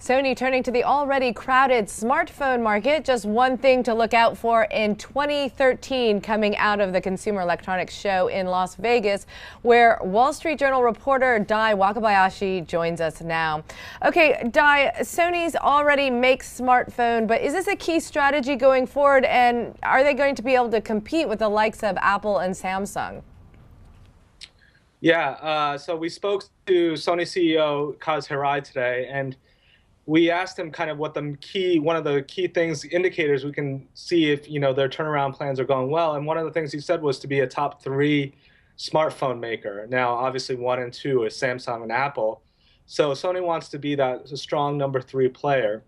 Sony turning to the already crowded smartphone market. Just one thing to look out for in 2013 coming out of the Consumer Electronics Show in Las Vegas, where Wall Street Journal reporter Dai Wakabayashi joins us now. Okay, Dai, Sony's already makes smartphone, but is this a key strategy going forward, and are they going to be able to compete with the likes of Apple and Samsung? Yeah, so we spoke to Sony CEO Kaz Hirai today, and we asked him kind of what one of the key things, indicators we can see if their turnaround plans are going well. And one of the things he said was to be a top 3 smartphone maker. Now, obviously, 1 and 2 is Samsung and Apple. So Sony wants to be that strong number 3 player.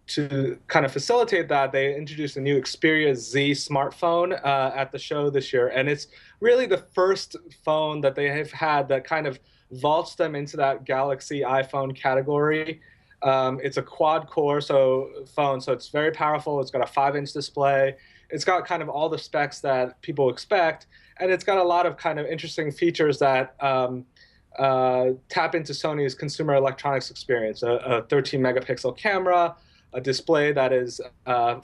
To kind of facilitate that, they introduced a new Xperia Z smartphone at the show this year, and it's really the first phone that they have had that kind of vaults them into that Galaxy iPhone category. It's a quad-core phone, so it's very powerful. It's got a 5-inch display. It's got kind of all the specs that people expect, and it's got a lot of kind of interesting features that tap into Sony's consumer electronics experience. A 13-megapixel camera, a display that is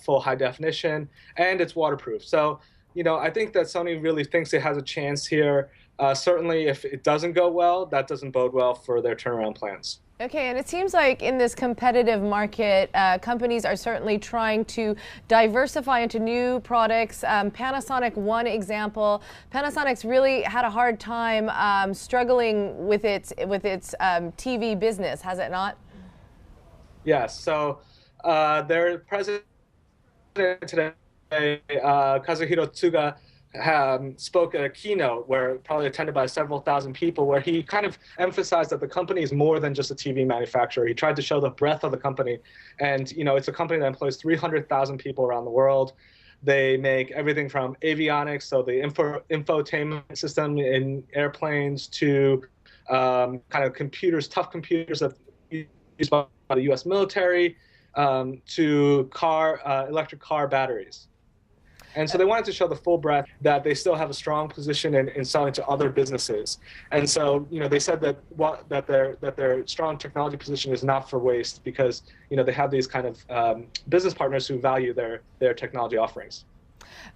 full high definition, and it's waterproof. So, I think that Sony really thinks it has a chance here. Certainly, if it doesn't go well, that doesn't bode well for their turnaround plans. Okay, and it seems like in this competitive market, companies are certainly trying to diversify into new products. Panasonic, one example. Panasonic's really had a hard time struggling with its TV business, has it not? Yes. So their president today, Kazuhiro Tsuga, spoke at a keynote where probably attended by several thousand people, where he kind of emphasized that the company is more than just a TV manufacturer. He tried to show the breadth of the company. And, it's a company that employs 300,000 people around the world. They make everything from avionics, so the infotainment system in airplanes, to kind of computers, tough computers that are used by the U.S. military, to electric car batteries. And so they wanted to show the full breadth, that they still have a strong position in selling to other businesses. And so, they said that their strong technology position is not for waste, because, they have these kind of business partners who value their technology offerings.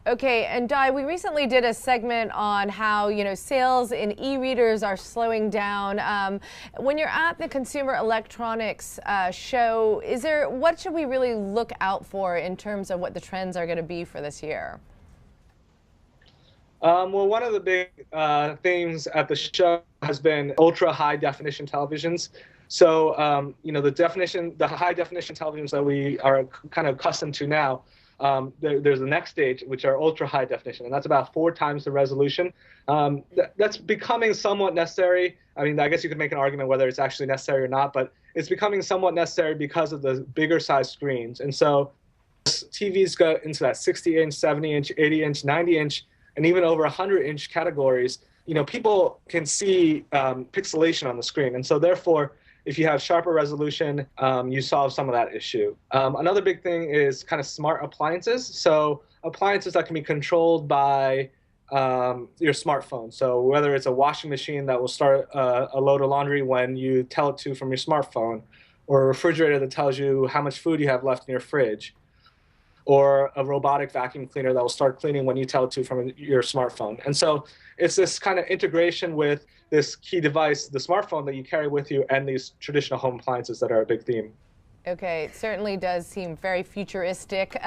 Okay, and Dai, we recently did a segment on how, sales in e-readers are slowing down. When you're at the Consumer Electronics Show, what should we really look out for in terms of what the trends are going to be for this year? Well, one of the big themes at the show has been ultra high definition televisions. So, the high definition televisions that we are kind of accustomed to now, there's the next stage, which are ultra high definition, and that's about 4 times the resolution. That's becoming somewhat necessary. I mean, I guess you could make an argument whether it's actually necessary or not, but it's becoming somewhat necessary because of the bigger size screens. And so TVs go into that 60-inch, 70-inch, 80-inch, 90-inch, and even over 100-inch categories. People can see pixelation on the screen, and so therefore, if you have sharper resolution, you solve some of that issue. Another big thing is kind of smart appliances. So appliances that can be controlled by your smartphone. So whether it's a washing machine that will start a load of laundry when you tell it to from your smartphone, or a refrigerator that tells you how much food you have left in your fridge, or a robotic vacuum cleaner that will start cleaning when you tell it to from your smartphone. And so it's this kind of integration with this key device, the smartphone, that you carry with you, and these traditional home appliances that are a big theme. Okay, it certainly does seem very futuristic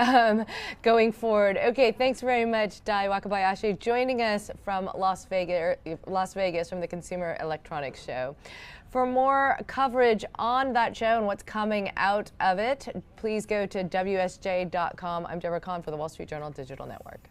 going forward. Okay, thanks very much, Dai Wakabayashi, joining us from Las Vegas from the Consumer Electronics Show. For more coverage on that show and what's coming out of it, please go to WSJ.com. I'm Deborah Kahn for the Wall Street Journal Digital Network.